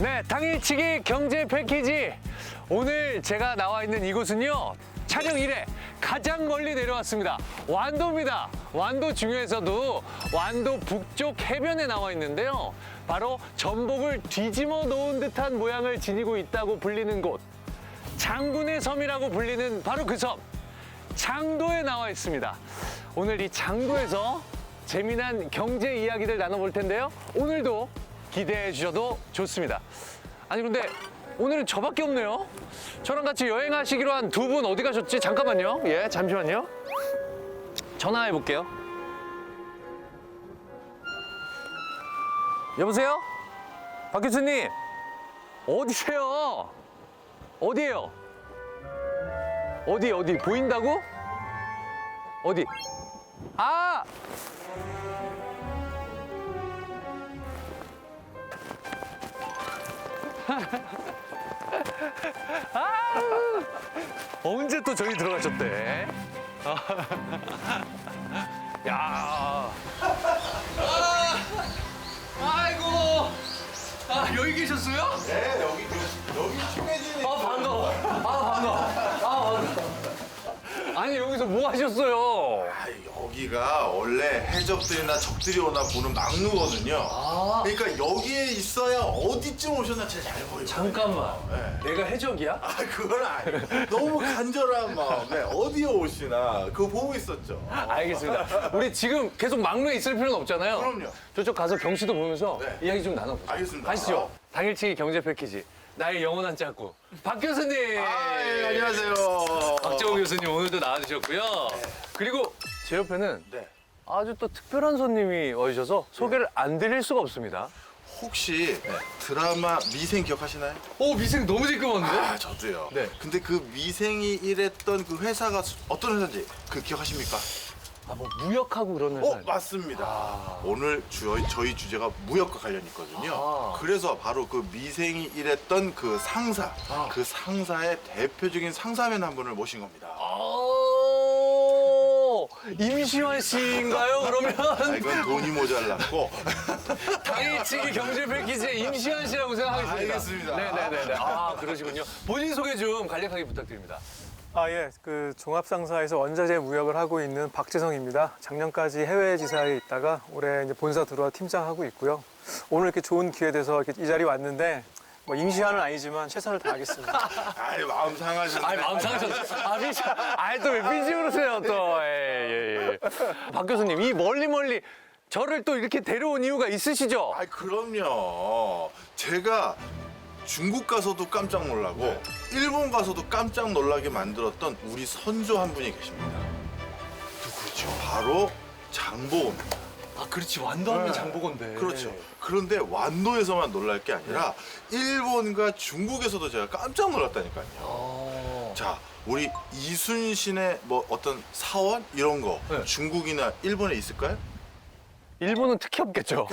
네, 당일치기 경제 패키지. 오늘 제가 나와 있는 이곳은요, 촬영 이래 가장 멀리 내려왔습니다. 완도입니다. 완도 중에서도 완도 북쪽 해변에 나와 있는데요. 바로 전복을 뒤집어 놓은 듯한 모양을 지니고 있다고 불리는 곳, 장군의 섬이라고 불리는 바로 그 섬, 장도에 나와 있습니다. 오늘 이 장도에서 재미난 경제 이야기들 나눠볼 텐데요. 오늘도 기대해 주셔도 좋습니다. 아니 근데 오늘은 저밖에 없네요. 저랑 같이 여행하시기로 한 두 분 어디 가셨지? 잠깐만요. 예, 잠시만요. 전화해 볼게요. 여보세요? 박 교수님, 어디세요? 어디에요? 어디 보인다고? 어디? 아! 언제 또 저기 들어가셨대? 야. 아이고. 아, 여기 계셨어요? 네, 여기 친해지니. 반가워. 반가워. 아니, 여기서 뭐 하셨어요? 여기가 원래 해적들이나 적들이 오나 보는 막루거든요. 그러니까 여기에 있어야 어디쯤 오셨나 제일 잘 보여요. 잠깐만. 네. 내가 해적이야? 그건 아니에요. 너무 간절한 마음에 어디에 오시나 그거 보고 있었죠. 알겠습니다. 우리 지금 계속 막루에 있을 필요는 없잖아요. 그럼요. 저쪽 가서 경치도 보면서 네. 이야기 좀 나눠보죠. 알겠습니다. 가시죠. 당일치기 경제 패키지. 나의 영원한 짝꿍. 박 교수님. 예, 안녕하세요. 박정우 교수님 오늘도 나와주셨고요. 그리고 제 옆에는 네. 아주 또 특별한 손님이 와주셔서 소개를 안 드릴 수가 없습니다. 혹시 드라마 미생 기억하시나요? 오, 미생 너무 지끄먼데? 저도요. 네. 근데 그 미생이 일했던 그 회사가 어떤 회사인지 그 기억하십니까? 아, 뭐 무역하고 그런 회사. 맞습니다. 오늘 저희 주제가 무역과 관련이 있거든요. 그래서 바로 그 미생이 일했던 그 상사, 그 상사의 대표적인 상사맨 한 분을 모신 겁니다. 임시완 씨인가요, 그러면? 이건 돈이 모자랐고. 당일치기 경제 패키지의 임시완 씨라고 생각하겠습니다. 알겠습니다. 네네네. 아, 그러시군요. 본인 소개 좀 간략하게 부탁드립니다. 예. 그 종합상사에서 원자재 무역을 하고 있는 박재성입니다. 작년까지 해외 지사에 있다가 올해 이제 본사 들어와 팀장하고 있고요. 오늘 이렇게 좋은 기회 돼서 이렇게 이 자리에 왔는데 뭐 임시완은 아니지만 최선을 다하겠습니다. 마음 상하셨네. 마음 상하셨어. 또 왜 삐지 그러세요, 또. 예. 박 교수님, 이 멀리 저를 또 이렇게 데려온 이유가 있으시죠? 그럼요. 제가 중국 가서도 깜짝 놀라고 일본 가서도 깜짝 놀라게 만들었던 우리 선조 한 분이 계십니다. 누구죠? 바로 장보고입니다. 아, 그렇지. 완도하면 장보건데. 그렇죠. 그런데 완도에서만 놀랄 게 아니라 일본과 중국에서도 제가 깜짝 놀랐다니까요. 자, 우리 이순신의 뭐 어떤 사원 이런 거 중국이나 일본에 있을까요? 일본은 특히 없겠죠.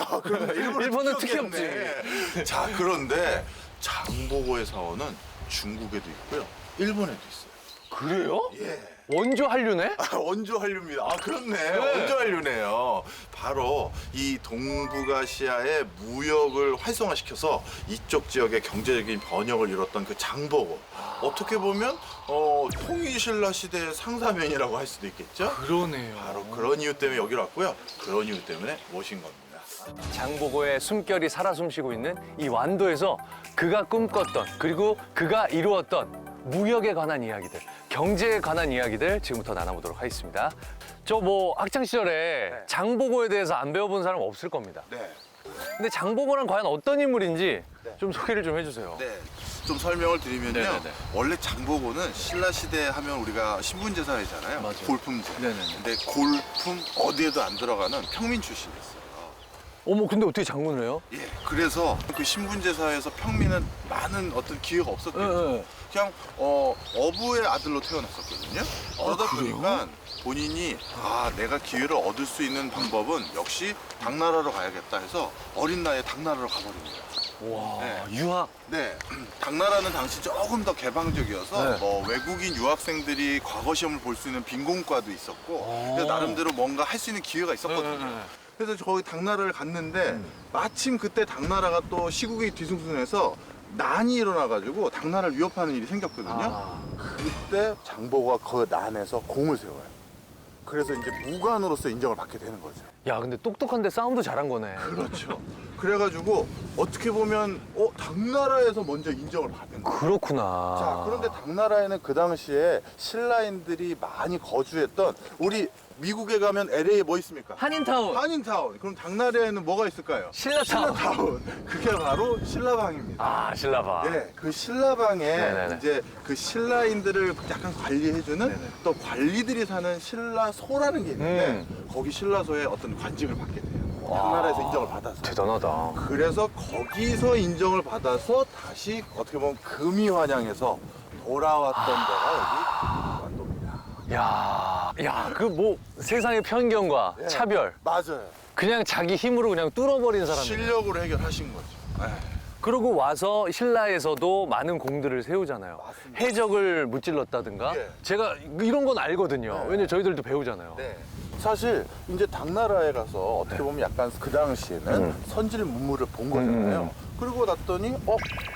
일본은 특히 없지. 없겠네. 자, 그런데 장보고의 사원은 중국에도 있고요, 일본에도 있어요. 그래요? 예. 원조 한류네? 원조 한류입니다. 그렇네. 원조 한류네요. 바로 이 동북아시아의 무역을 활성화시켜서 이쪽 지역의 경제적인 번영을 이뤘던 그 장보고. 어떻게 보면 통일신라 시대의 상사면이라고 할 수도 있겠죠. 그러네요. 바로 그런 이유 때문에 여기로 왔고요. 그런 이유 때문에 모신 겁니다. 장보고의 숨결이 살아 숨쉬고 있는 이 완도에서 그가 꿈꿨던, 그리고 그가 이루었던 무역에 관한 이야기들, 경제에 관한 이야기들 지금부터 나눠보도록 하겠습니다. 저 뭐 학창 시절에 장보고에 대해서 안 배워본 사람 없을 겁니다. 네. 근데 장보고는 과연 어떤 인물인지 좀 소개를 좀 해주세요. 네. 좀 설명을 드리면요. 네네네. 원래 장보고는 신라 시대 하면 우리가 신분제사회잖아요. 맞아요. 골품제. 네네네. 근데 골품 어디에도 안 들어가는 평민 출신이었어요. 어머, 근데 어떻게 장군을 해요? 예. 그래서 그 신분제사회에서 평민은 많은 어떤 기회가 없었거든요. 네. 그냥 어부의 아들로 태어났었거든요. 그러다 그래요? 보니까 본인이 내가 기회를 얻을 수 있는 방법은 역시 당나라로 가야겠다 해서 어린 나이에 당나라로 가버립니다. 와, 네. 유학. 네, 당나라는 당시 조금 더 개방적이어서 네. 뭐 외국인 유학생들이 과거 시험을 볼 수 있는 빈공과도 있었고 그래서 나름대로 뭔가 할 수 있는 기회가 있었거든요. 그래서 거기 당나라를 갔는데 마침 그때 당나라가 또 시국이 뒤숭숭해서 난이 일어나가지고 당나라를 위협하는 일이 생겼거든요. 그때 장보고가 그 난에서 공을 세워요. 그래서 이제 무관으로서 인정을 받게 되는 거죠. 야, 근데 똑똑한데 싸움도 잘한 거네. 그렇죠. 그래가지고 어떻게 보면 당나라에서 먼저 인정을 받은 거예요. 그렇구나. 자, 그런데 당나라에는 그 당시에 신라인들이 많이 거주했던 우리 미국에 가면 LA에 뭐 있습니까? 한인타운. 한인타운. 그럼 당나라에는 뭐가 있을까요? 신라타운. 신라타운. 그게 바로 신라방입니다. 아, 신라방. 네, 그 신라방에 네네네. 이제 그 신라인들을 약간 관리해주는 네네. 또 관리들이 사는 신라소라는 게 있는데 거기 신라소에 어떤 관직을 받게 돼요. 당나라에서 인정을 받아서. 대단하다. 그래서 거기서 인정을 받아서 다시 어떻게 보면 금이환영해서 돌아왔던 데가 여기 완도입니다. 야, 그 뭐 세상의 편견과 네. 차별. 맞아요. 그냥 자기 힘으로 그냥 뚫어버린 사람들. 실력으로 해결하신 거죠. 네. 그러고 와서 신라에서도 많은 공들을 세우잖아요. 맞습니다. 해적을 무찔렀다든가. 예. 제가 이런 건 알거든요. 네. 왜냐면 저희들도 배우잖아요. 네. 사실 이제 당나라에 가서 어떻게 보면 약간 그 당시에는 선질 문물을 본 거잖아요. 그러고 났더니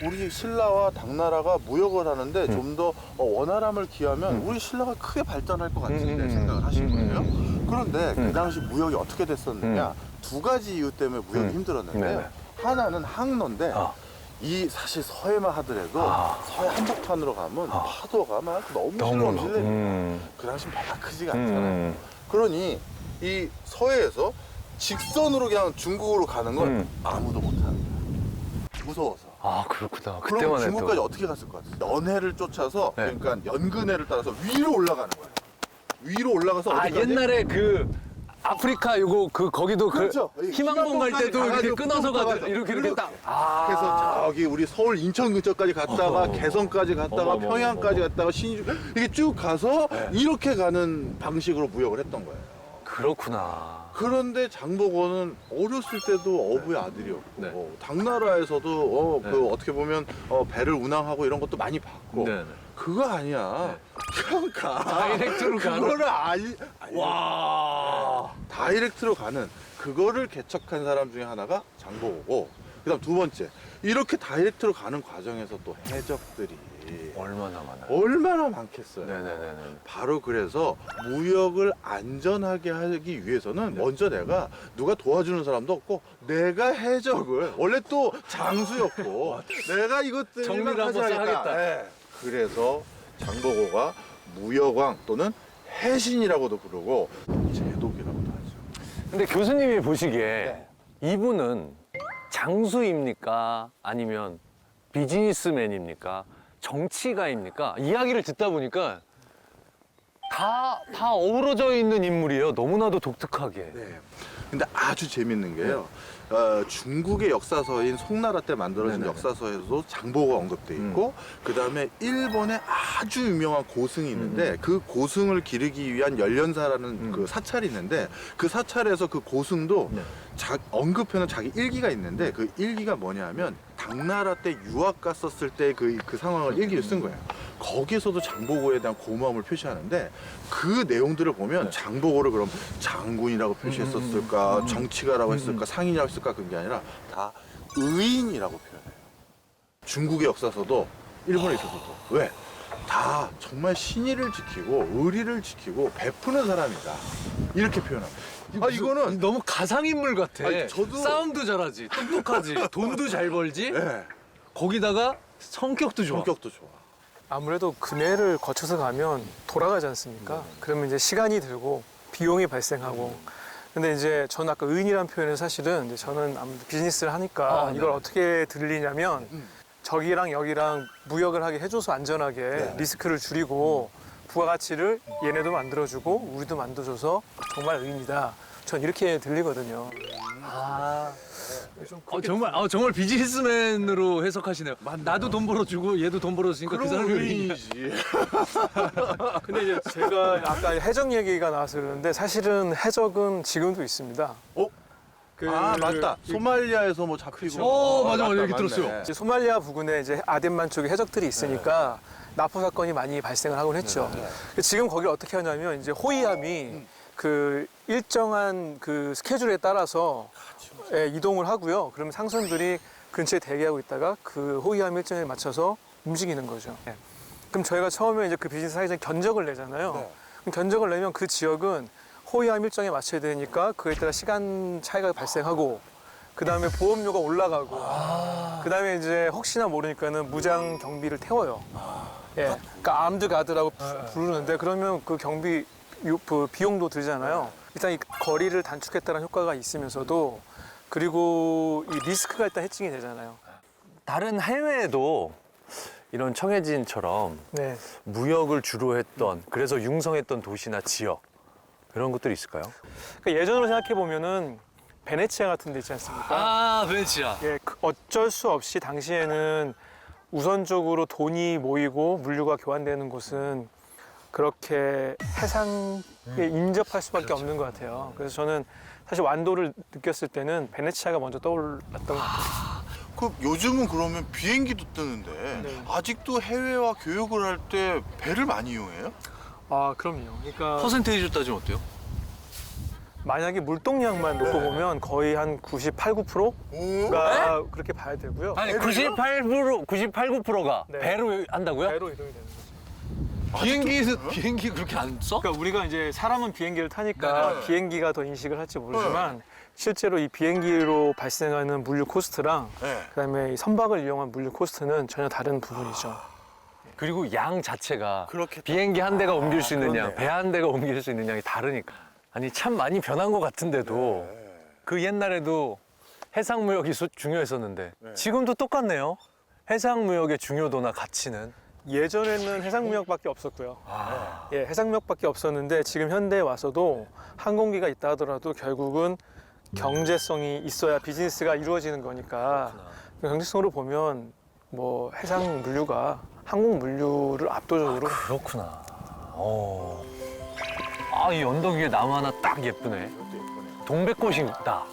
우리 신라와 당나라가 무역을 하는데 좀 더 원활함을 기하면 우리 신라가 크게 발전할 것 같은데 생각을 하신 거예요. 그런데 그 당시 무역이 어떻게 됐었느냐 두 가지 이유 때문에 무역이 힘들었는데요. 네네. 하나는 항로인데 이 사실 서해만 하더라도 서해 한복판으로 가면 파도가 막 너무 실렁실렁 그 당시 배가 크지가 않잖아요. 그러니 이 서해에서 직선으로 그냥 중국으로 가는 건 아무도 못하는 거야. 무서워서. 아, 그렇구나. 그럼 그때만 중국까지 해도. 어떻게 갔을 것 같아요? 연해를 쫓아서 네. 그러니까 연근해를 따라서 위로 올라가는 거예요. 위로 올라가서 아, 어디까지? 옛날에 그 아프리카 요거 거기도 그렇죠. 그 희망봉 갈 때도 이렇게 가가지고 끊어서 가도 가가지고 이렇게 딱. 그래서 저기 우리 서울 인천 근처까지 갔다가 개성까지 갔다가 어머, 평양까지 갔다가 신주 이렇게 쭉 가서 네. 이렇게 가는 방식으로 무역을 했던 거예요. 그렇구나. 그런데 장보고는 어렸을 때도 어부의 아들이었고 네. 당나라에서도 네. 그 어떻게 보면 배를 운항하고 이런 것도 많이 봤고 네네. 그거 아니야. 그냥 가. 다이렉트로 가는? 그거를 와. 다이렉트로 가는 그거를 개척한 사람 중에 하나가 장보고고 그다음 두 번째 이렇게 다이렉트로 가는 과정에서 또 해적들이 얼마나 많아요? 얼마나 많겠어요. 네네네네. 바로 그래서 무역을 안전하게 하기 위해서는 네. 먼저 내가 누가 도와주는 사람도 없고 내가 해적을 원래 또 장수였고 내가 이것들을 정리를 한번 싹 하겠다. 네. 그래서 장보고가 무역왕 또는 해신이라고도 부르고 제독이라고도 하죠. 근데 교수님이 보시기에 네. 이분은 장수입니까? 아니면 비즈니스맨입니까? 정치가입니까? 이야기를 듣다 보니까 다 어우러져 있는 인물이에요. 너무나도 독특하게. 네. 근데 아주 재밌는 게요. 중국의 역사서인 송나라 때 만들어진 네네네. 역사서에도 장보고가 언급돼 있고 그다음에 일본에 아주 유명한 고승이 있는데 그 고승을 기르기 위한 연련사라는 그 사찰이 있는데 그 사찰에서 그 고승도 네. 언급해놓은 자기 일기가 있는데 그 일기가 뭐냐면 당나라 때 유학 갔었을 때 그 상황을 일기를 쓴 거예요. 거기서도 장보고에 대한 고마움을 표시하는데 그 내용들을 보면 장보고를 그럼 장군이라고 표시했었을까 정치가라고 했을까 상인이라고 했을까 그런 게 아니라 다 의인이라고 표현해요. 중국의 역사서도 일본에 있어서도 왜? 다 정말 신의를 지키고 의리를 지키고 베푸는 사람이다 이렇게 표현합니다. 이거는 너무 가상인물 같아. 아니, 저도- 싸움도 잘하지, 똑똑하지, 돈도 잘 벌지. 네, 거기다가 성격도 좋아. 성격도 좋아. 아무래도 금해를 거쳐서 가면 돌아가지 않습니까? 그러면 이제 시간이 들고 비용이 발생하고. 근데 이제 저는 아까 의인이라는 표현은 사실은 이제 저는 아무래도 비즈니스를 하니까 네. 이걸 어떻게 들리냐면 저기랑 여기랑 무역을 하게 해줘서 안전하게 네. 리스크를 줄이고 부가가치를 얘네도 만들어주고 우리도 만들어줘서 정말 의인이다. 전 이렇게 들리거든요. 정말 비즈니스맨으로 해석하시네요. 나도 돈 벌어주고 얘도 돈 벌어주니까 그 사람이 의인이야. 근데 이제 제가 아까 해적 얘기가 나와서 그러는데 사실은 해적은 지금도 있습니다. 맞다. 소말리아에서 뭐 잡히고. 맞아. 맞다, 얘기 맞네. 들었어요. 이제 소말리아 부근에 이제 아덴만 쪽에 해적들이 있으니까 납포 사건이 많이 발생을 하곤 했죠. 지금 거기를 어떻게 하냐면 이제 호위함이 그 일정한 그 스케줄에 따라서 예, 이동을 하고요. 그러면 상선들이 근처에 대기하고 있다가 그 호위함 일정에 맞춰서 움직이는 거죠. 예. 그럼 저희가 처음에 이제 그 비즈니스 하기 전에 견적을 내잖아요. 그럼 견적을 내면 그 지역은 호위함 일정에 맞춰야 되니까 그에 따라 시간 차이가 발생하고 그 다음에 보험료가 올라가고 그 다음에 이제 혹시나 모르니까는 무장 경비를 태워요. 예, 그러니까 암드 가드라고 부르는데 그러면 그 경비 그 비용도 들잖아요. 일단 이 거리를 단축했다는 효과가 있으면서도 그리고 이 리스크가 일단 해칭이 되잖아요. 다른 해외에도 이런 청해진처럼 네. 무역을 주로 했던 그래서 융성했던 도시나 지역 이런 것들이 있을까요? 그러니까 예전으로 생각해 보면은 베네치아 같은 데 있지 않습니까? 아, 베네치아. 예, 어쩔 수 없이 당시에는 우선적으로 돈이 모이고 물류가 교환되는 곳은 그렇게 해상에 인접할 수밖에 없는 것 같아요. 그래서 저는 사실 완도를 느꼈을 때는 베네치아가 먼저 떠올랐던 것 같아요. 그 요즘은 그러면 비행기도 뜨는데 네. 아직도 해외와 교역을 할 때 배를 많이 이용해요? 아, 그럼요. 그러니까 퍼센테이지로 따지면 어때요? 만약에 물동량만 놓고 보면 거의 한 98, 9%가 그렇게 봐야 되고요. 아니 98%, 98, 9%가 네. 배로 한다고요? 배로 이동이 되는 거죠. 비행기 그렇게 안 써? 그러니까 우리가 이제 사람은 비행기를 타니까 네. 비행기가 더 인식을 할지 모르지만 실제로 이 비행기로 발생하는 물류 코스트랑 네. 그다음에 이 선박을 이용한 물류 코스트는 전혀 다른 부분이죠. 그리고 양 자체가 그렇겠다. 비행기 한 대가 옮길 수 있는 양, 그렇네. 배 한 대가 옮길 수 있는 양이 다르니까. 아니 참 많이 변한 것 같은데도 그 옛날에도 해상무역이 중요했었는데 지금도 똑같네요. 해상무역의 중요도나 가치는. 예전에는 해상무역밖에 없었고요. 예, 해상무역밖에 없었는데 지금 현대에 와서도 항공기가 있다 하더라도 결국은 경제성이 있어야 비즈니스가 이루어지는 거니까 경제성으로 보면 뭐 해상 물류가 항공 물류를 압도적으로 그렇구나. 아, 이 언덕 위에 나무 하나 딱 예쁘네. 동백꽃이 있다.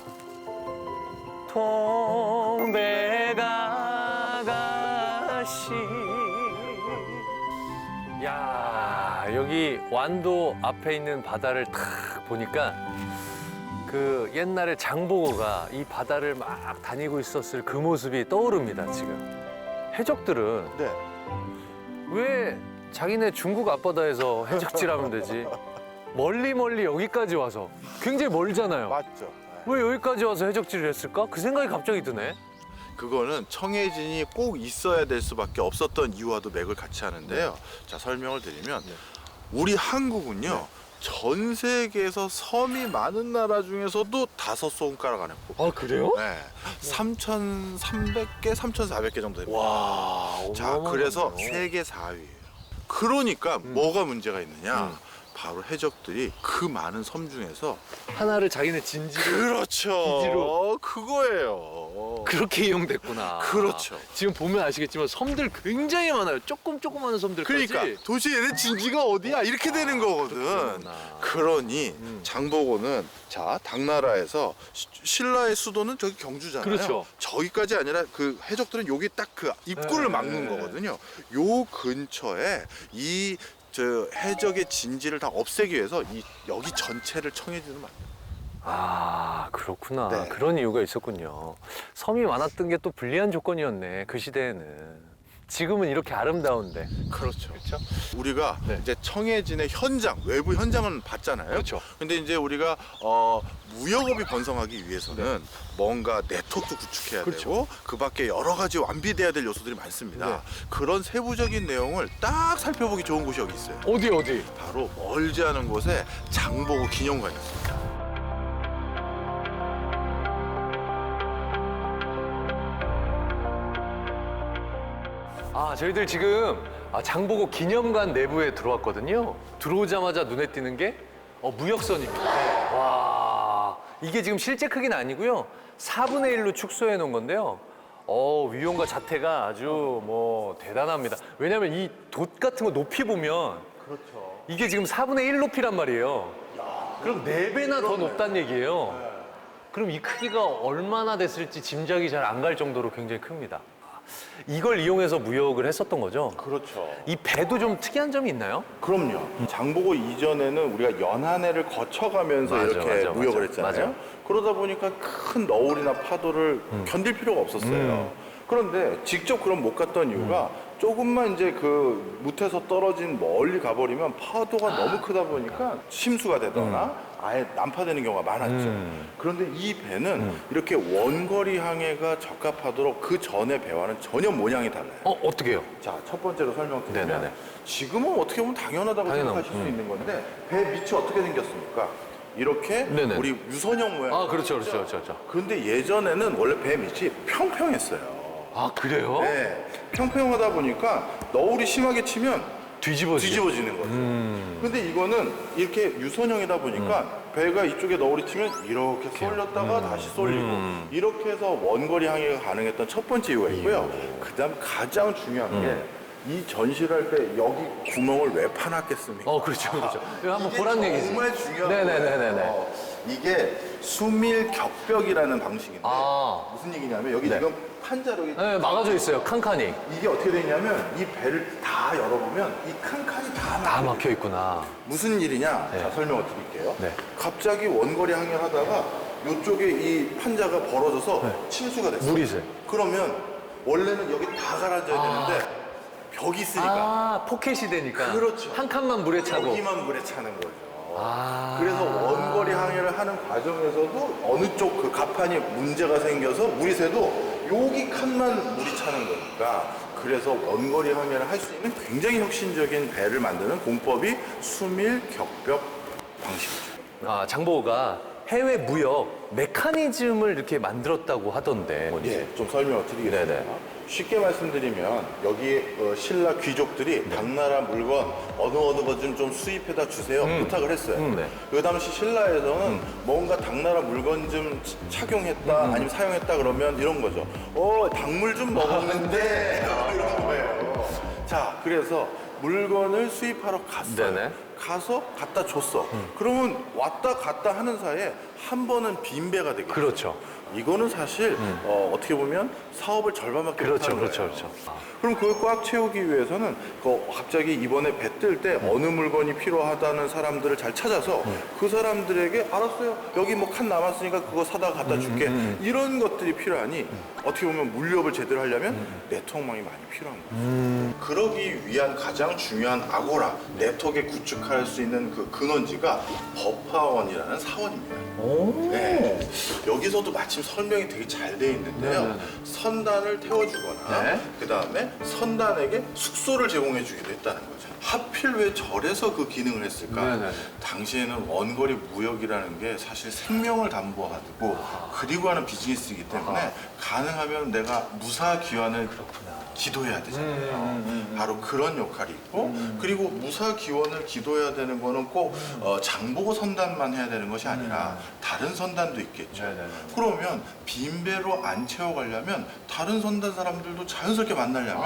동백아가씨. 야, 여기 완도 앞에 있는 바다를 탁 보니까 그 옛날에 장보고가 이 바다를 막 다니고 있었을 그 모습이 떠오릅니다, 지금. 해적들은 네. 왜 자기네 중국 앞바다에서 해적질하면 되지? 멀리 여기까지 와서 굉장히 멀잖아요. 맞죠. 왜 여기까지 와서 해적질을 했을까? 그 생각이 갑자기 드네. 그거는 청해진이 꼭 있어야 될 수밖에 없었던 이유와도 맥을 같이 하는데요. 자, 설명을 드리면 우리 한국은요. 전 세계에서 섬이 많은 나라 중에서도 5손가락 안에 꼽혀요. 아, 그래요? 네. 3,300개, 3,400개 정도 됩니다. 와, 자, 그래서 세계 4위예요. 그러니까 뭐가 문제가 있느냐? 바로 해적들이 그 많은 섬 중에서 하나를 자기네 진지로 그렇죠. 기지로. 그거예요. 그렇게 이용됐구나. 그렇죠. 지금 보면 아시겠지만 섬들 굉장히 많아요. 조그마한 섬들까지. 그러니까 도대체 얘네 진지가 어디야? 이렇게 되는 거거든. 그렇구나. 그러니 장보고는 자 당나라에서 신라의 수도는 저기 경주잖아요. 그렇죠. 저기까지 아니라 그 해적들은 여기 딱 그 입구를 막는 거거든요. 요 근처에 이 저 해적의 진지를 다 없애기 위해서 여기 전체를 청해진을 만들어요. 아, 그렇구나. 네. 그런 이유가 있었군요. 섬이 많았던 게 또 불리한 조건이었네, 그 시대에는. 지금은 이렇게 아름다운데. 그렇죠. 우리가 네. 이제 청해진의 현장, 외부 현장은 봤잖아요. 그렇죠. 근데 이제 우리가 무역업이 번성하기 위해서는 뭔가 네트워크도 구축해야 그렇죠. 되고 그 밖에 여러 가지 완비돼야 될 요소들이 많습니다. 네. 그런 세부적인 내용을 딱 살펴보기 좋은 곳이 여기 있어요. 어디? 바로 멀지 않은 곳에 장보고 기념관이 있습니다. 아, 저희들 지금 장보고 기념관 내부에 들어왔거든요. 들어오자마자 눈에 띄는 게 무역선입니다. 와, 이게 지금 실제 크기는 아니고요. 4분의 1로 축소해 놓은 건데요. 위용과 자태가 아주 뭐 대단합니다. 왜냐하면 이 돛 같은 거 높이 보면 이게 지금 4분의 1 높이란 말이에요. 그럼 4배나 더 높다는 얘기예요. 그럼 이 크기가 얼마나 됐을지 짐작이 잘 안 갈 정도로 굉장히 큽니다. 이걸 이용해서 무역을 했었던 거죠? 그렇죠. 이 배도 좀 특이한 점이 있나요? 그럼요. 장보고 이전에는 우리가 연안해를 거쳐가면서 맞아, 이렇게 맞아, 무역을 맞아. 했잖아요. 맞아. 그러다 보니까 큰 너울이나 파도를 견딜 필요가 없었어요. 그런데 직접 그럼 못 갔던 이유가 조금만 이제 그 무태서 떨어진 멀리 가버리면 파도가 너무 크다 보니까 심수가 되거나 아예 난파되는 경우가 많았죠. 그런데 이 배는 이렇게 원거리 항해가 적합하도록 그 전의 배와는 전혀 모양이 달라요. 어떻게 해요? 자, 첫 번째로 설명드리면 네네네. 지금은 어떻게 보면 당연하다고 당연하고, 생각하실 수 있는 건데 배 밑이 어떻게 생겼습니까? 이렇게 네네. 우리 유선형 모양. 아, 그렇죠. 그런데 예전에는 원래 배 밑이 평평했어요. 아, 그래요? 네, 평평하다 보니까 너울이 심하게 치면 뒤집어지는 거죠. 근데 이거는 이렇게 유선형이다 보니까 배가 이쪽에 너울이 치면 이렇게 쏠렸다가 다시 쏠리고 이렇게 해서 원거리 항해가 가능했던 첫 번째 이유가 있고요. 그다음 가장 중요한 게 이 전시를 할 때 여기 구멍을 왜 파놨겠습니까? 그렇죠. 이거 한번 보란 얘기지. 정말 중요한 네네네네네. 거예요. 이게 수밀 격벽이라는 방식인데 무슨 얘기냐면 여기 네. 지금 판자력이 네, 막아져 있어요. 칸칸이. 이게 어떻게 되냐면 이 배를 다 열어보면 이 칸칸이 다 다 막혀. 막혀 있구나. 무슨 일이냐? 네. 자, 설명을 드릴게요. 네. 갑자기 원거리 항해를 하다가 이쪽에 이 판자가 벌어져서 침수가 됐어요. 물이 새. 그러면 원래는 여기 다 가라앉아야 되는데 벽이 있으니까 포켓이 되니까. 그렇죠. 한 칸만 물에 차고. 여기만 물에 차는 거죠. 아. 그래서 원거리 항해를 하는 과정에서도 어느 쪽 그 갑판이 문제가 생겨서 물이 새도 여기 칸만 물이 차는 거니까 그래서 원거리 항해를 할 수 있는 굉장히 혁신적인 배를 만드는 공법이 수밀 격벽 방식이죠. 장보고가 해외 무역 메커니즘을 이렇게 만들었다고 하던데. 예, 좀 설명을 드리겠습니다. 네네. 쉽게 말씀드리면 여기 신라 귀족들이 당나라 물건 어느 것 좀 수입해다 주세요 부탁을 했어요. 네. 그 당시 신라에서는 뭔가 당나라 물건 좀 착용했다 아니면 사용했다 그러면 이런 거죠. 당물 좀 먹었는데 이런 거예요. 자, 그래서 물건을 수입하러 갔어요. 네네. 가서 갖다 줬어. 그러면 왔다 갔다 하는 사이에 한 번은 빈배가 되겠죠. 그렇죠. 이거는 사실 어떻게 보면 사업을 절반밖에 그렇죠. 못하는 거예요. 그렇죠. 그럼 그걸 꽉 채우기 위해서는 갑자기 이번에 배 뜰 때 어느 물건이 필요하다는 사람들을 잘 찾아서 그 사람들에게 알았어요. 여기 뭐 칸 남았으니까 그거 사다가 갖다 줄게. 이런 것들이 필요하니 어떻게 보면 물류업을 제대로 하려면 네트워크망이 많이 필요한 거죠. 그러기 위한 가장 중요한 아고라, 네트워크에 구축할 수 있는 그 근원지가 법화원이라는 사원입니다. 네. 여기서도 마침 설명이 되게 잘 돼 있는데요. 선단을 태워주거나 네. 그 다음에 선단에게 숙소를 제공해 주기도 했다는 거죠. 하필 왜 절에서 그 기능을 했을까? 네네. 당시에는 원거리 무역이라는 게 사실 생명을 담보하고 그리고 하는 비즈니스이기 때문에 가능하면 내가 무사 귀환을 기도해야 되잖아요. 바로 그런 역할이 있고 그리고 무사 기원을 기도해야 되는 거는 꼭 장보고 선단만 해야 되는 것이 아니라 다른 선단도 있겠죠. 그러면 빈배로 안 채워가려면 다른 선단 사람들도 자연스럽게 만나려면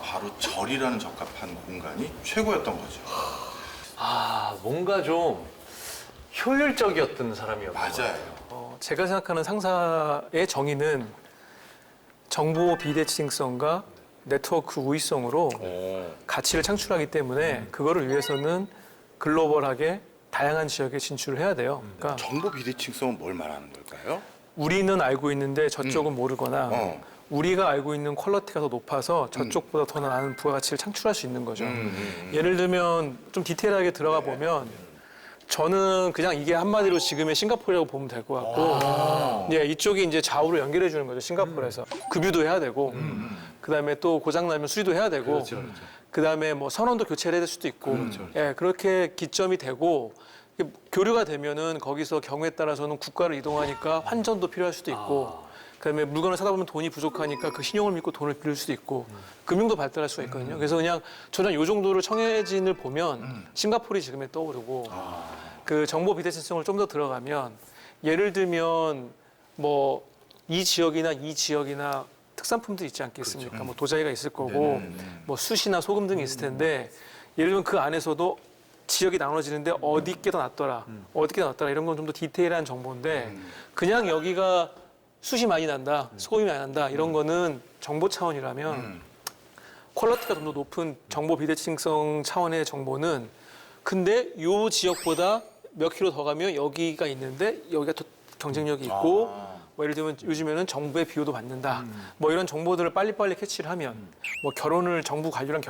바로 절이라는 적합한 공간이 최고였던 거죠. 뭔가 좀 효율적이었던 사람이었던 것 맞아요. 같아요. 제가 생각하는 상사의 정의는 정보 비대칭성과 네트워크 우위성으로 가치를 창출하기 때문에 그거를 위해서는 글로벌하게 다양한 지역에 진출을 해야 돼요. 그러니까 정보 비대칭성은 뭘 말하는 걸까요? 우리는 알고 있는데 저쪽은 모르거나 우리가 알고 있는 퀄리티가 더 높아서 저쪽보다 더 나은 부가가치를 창출할 수 있는 거죠. 예를 들면 좀 디테일하게 들어가 보면 저는 그냥 이게 한마디로 지금의 싱가포르라고 보면 될 것 같고 이쪽이 이제 좌우로 연결해 주는 거죠. 싱가포르에서 급유도 해야 되고 그다음에 또 고장 나면 수리도 해야 되고 그다음에 뭐 선원도 교체를 해야 될 수도 있고 예, 그렇게 기점이 되고 교류가 되면은 거기서 경우에 따라서는 국가를 이동하니까 환전도 필요할 수도 있고 그다음에 물건을 사다 보면 돈이 부족하니까 그 신용을 믿고 돈을 빌릴 수도 있고 금융도 발달할 수가 있거든요. 그래서 그냥 저는 요 정도로 청해진을 보면 싱가포르이 지금에 떠오르고 그 정보 비대칭성을 좀 더 들어가면 예를 들면 뭐 이 지역이나 특산품도 있지 않겠습니까? 그렇죠. 뭐 도자기가 있을 거고 뭐 숯이나 소금 등이 있을 텐데 예를 들면 그 안에서도 지역이 나눠지는데 어디 게 더 낫더라, 어디 게 더 낫더라 이런 건 좀 더 디테일한 정보인데 그냥 여기가 숯이 많이 난다, 소금이 많이 난다 이런 거는 정보 차원이라면 퀄리티가 좀 더 높은 정보 비대칭성 차원의 정보는 근데 요 지역보다 몇 킬로 더 가면 여기가 있는데 여기가 더 경쟁력이 있고 뭐 예를 들면 요즘에는 정부의 비호도 받는다. 뭐 이런 정보들을 빨리빨리 캐치를 하면 뭐 결혼을 정부 관료랑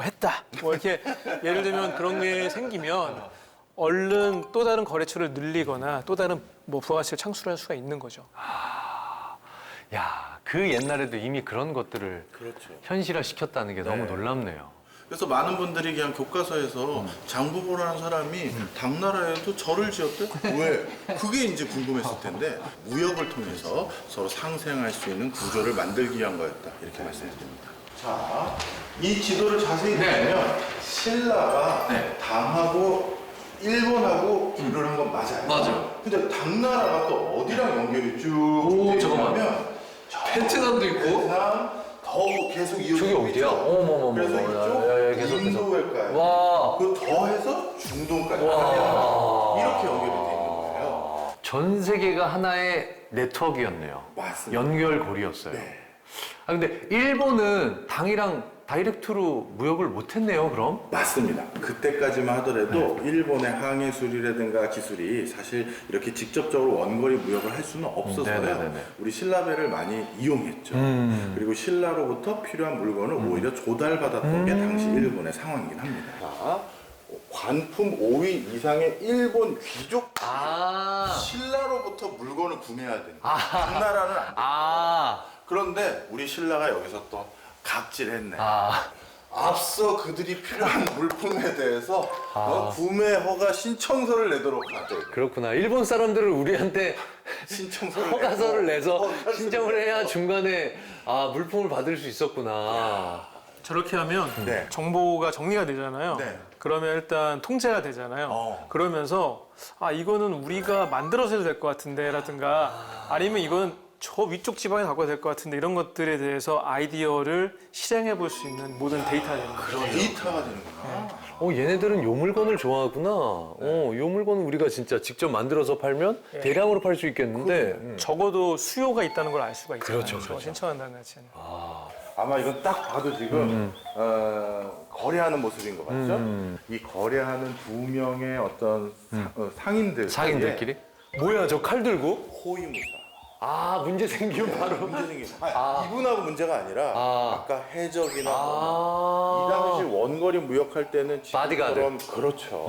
했다. 뭐 이렇게 예를 들면 그런 게 생기면 얼른 또 다른 거래처를 늘리거나 또 다른 뭐 부가가치를 창출할 수가 있는 거죠. 야, 그 옛날에도 이미 그런 것들을 그렇죠. 현실화 시켰다는 게 너무 놀랍네요. 그래서 많은 분들이 그냥 교과서에서 장보고라는 사람이 당나라에도 절을 지었대? 왜? 그게 이제 궁금했을 텐데 무역을 통해서 서로 상생할 수 있는 구조를 만들기 위한 거였다. 이렇게 말씀드립니다. 자, 이 지도를 자세히 보면 신라가 당하고 일본하고 일을 한 건 맞아요. 맞아요. 근데 당나라가 또 어디랑 연결이 쭉 오, 돼 잠깐만. 있냐면 베트남도 있고. 베트남 더 계속 이어지고 저기 어디야? 있죠. 어머머머. 그래서 야, 이쪽 계속. 인도일까요? 와. 그 더해서 중동까지 와. 이렇게 연결이 돼 있는 거예요. 전 세계가 하나의 네트워크였네요. 맞습니다. 연결고리였어요. 네. 아, 근데 일본은 당이랑 다이렉트로 무역을 못했네요, 그럼? 맞습니다. 그때까지만 하더라도 일본의 항해술이라든가 기술이 사실 이렇게 직접적으로 원거리 무역을 할 수는 없어서요. 네네네네. 우리 신라배를 많이 이용했죠. 그리고 신라로부터 필요한 물건을 오히려 조달받았던 게 당시 일본의 상황이긴 합니다. 자, 관품 5위 이상의 일본 귀족 신라로부터 물건을 구매해야 된다. 당나라는 안 돼. 그런데 우리 신라가 여기서 또 갑질했네. 앞서 그들이 필요한 물품에 대해서 구매 허가 신청서를 내도록 하죠. 그렇구나. 일본 사람들은 우리한테 신청서를 허가서를 내서 허가서를 신청을 해야 내서. 중간에 물품을 받을 수 있었구나. 저렇게 하면 네. 정보가 정리가 되잖아요. 네. 그러면 일단 통제가 되잖아요. 그러면서 이거는 우리가 만들어서 해도 될 것 같은데 라든가 아니면 이거는 저 위쪽 지방에 갖고 될 것 같은데 이런 것들에 대해서 아이디어를 실행해 볼 수 있는 모든 데이터가 되는 거죠. 데이터가 되는구나. 얘네들은 요 물건을 좋아하구나. 요 물건은 우리가 진짜 직접 만들어서 팔면 대량으로 팔 수 있겠는데. 적어도 수요가 있다는 걸 알 수가 있잖아요. 그렇죠. 신청한다는 자체는. 아마 이건 딱 봐도 지금 거래하는 모습인 것 같죠? 이 거래하는 두 명의 어떤 상인들 상인들끼리? 뭐야, 저 칼 들고? 호위무사. 문제 생기면 바로. 문제 생긴. 이분하고 문제가 아니라 아까 해적이나 이 당시 원거리 무역할 때는 지금처럼 그렇죠.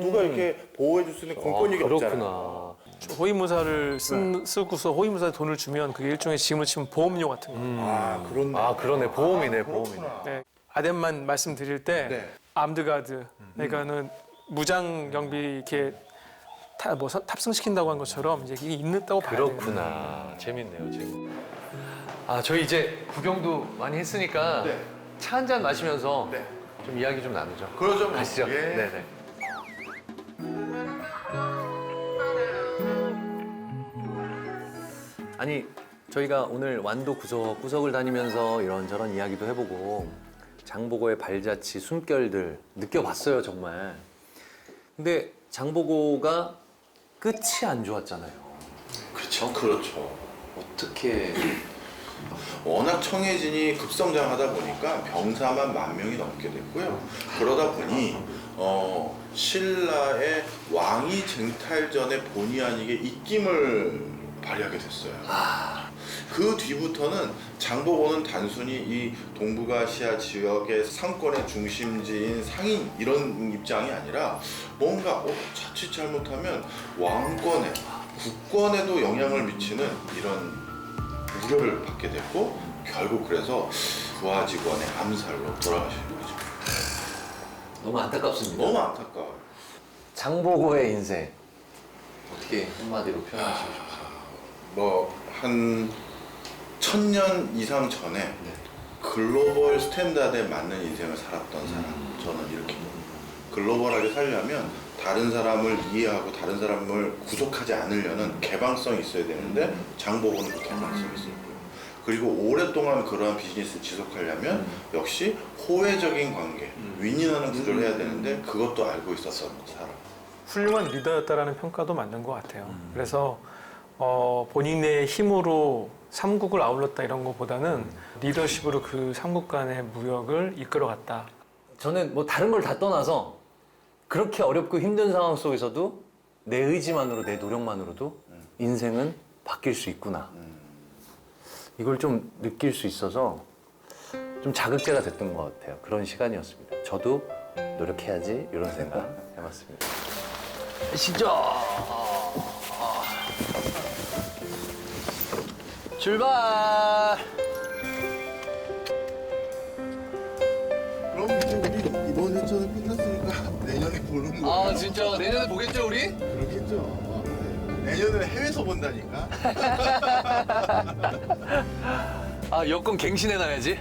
누가 이렇게 보호해줄 수 있는 공권력이 없잖아요. 그렇구나. 호위무사를 쓰고서 호위무사에 돈을 주면 그게 일종의 지금으로 치면 보험료 같은 거예요. 그렇네. 그러네. 보험이네, 보험이네. 네. 아덴만 말씀드릴 때 네. 암드가드 그러니까는 무장 경비 이렇게 탑승시킨다고 한 것처럼 이제 이게 있다고 봐야 돼요. 그렇구나. 재밌네요, 재밌네. 저희 이제 구경도 많이 했으니까 네. 차 한 잔 마시면서 네. 좀 이야기 좀 나누죠. 그러죠. 뭐. 가시죠. 예. 네네. 아니, 저희가 오늘 완도 구석구석을 다니면서 이런저런 이야기도 해보고 장보고의 발자취, 숨결들 느껴봤어요, 정말. 근데 장보고가 끝이 안 좋았잖아요. 그렇죠. 어떻게... 워낙 청해진이 급성장하다 보니까 병사만 10,000명이 넘게 됐고요. 그러다 보니 신라의 왕위 쟁탈 전에 본의 아니게 입김을 발휘하게 됐어요. 그 뒤부터는 장보고는 단순히 이 동북아시아 지역의 상권의 중심지인 상인 이런 입장이 아니라 뭔가 자칫 잘못하면 왕권에 국권에도 영향을 미치는 이런 우려를 받게 됐고 결국 그래서 부하 직원의 암살로 돌아가시는 거죠. 너무 안타깝습니다. 너무 안타까워요. 장보고의 인생 어떻게 한마디로 표현하시고 싶으세요? 한 1000년 이상 전에 글로벌 스탠다드에 맞는 인생을 살았던 사람, 저는 이렇게 글로벌하게 살려면 다른 사람을 이해하고 다른 사람을 구속하지 않으려는 개방성이 있어야 되는데 장보고는 그 개방성이 있었고요. 그리고 오랫동안 그러한 비즈니스를 지속하려면 역시 호혜적인 관계, 윈윈하는 구조를 해야 되는데 그것도 알고 있었던 사람. 훌륭한 리더였다라는 평가도 맞는 것 같아요. 그래서 본인의 힘으로 삼국을 아울렀다 이런 것보다는 리더십으로 그 삼국 간의 무역을 이끌어갔다. 저는 뭐 다른 걸 다 떠나서 그렇게 어렵고 힘든 상황 속에서도 내 의지만으로, 내 노력만으로도 인생은 바뀔 수 있구나. 이걸 좀 느낄 수 있어서 좀 자극제가 됐던 것 같아요. 그런 시간이었습니다. 저도 노력해야지 이런 생각 해봤습니다. 시작! 출발! 그럼 이제 우리 이번 회차는 끝났으니까 내년에 보는 거예요. 아 진짜 내년에 보겠죠 우리? 그렇겠죠. 내년에 해외에서 본다니까. 아 여권 갱신해놔야지.